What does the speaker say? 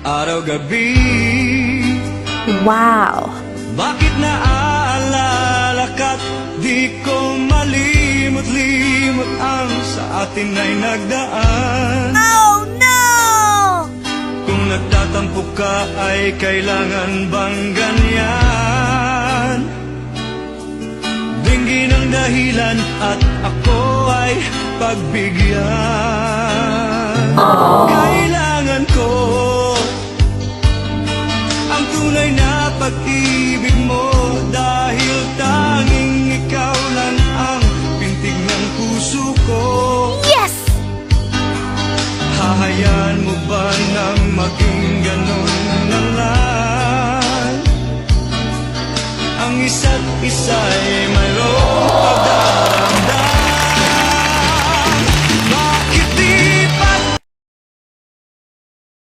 araw-gabi. Wow! Bakit naaalala ka't di ko malimot-limot ang sa atin ay nagdaan? Oh no! Kung nagtatampo ka ay kailangan bang ganyan? Dinggin ang dahilan at ako ay pagbigyan. Kailangan ko ang tunay na pag-ibig mo, dahil tanging ikaw lang ang pintig ng puso ko. Yes! Hahayaan mo ba na maging ganon na lang? Ang isa't isa'y mayroong pagdaan.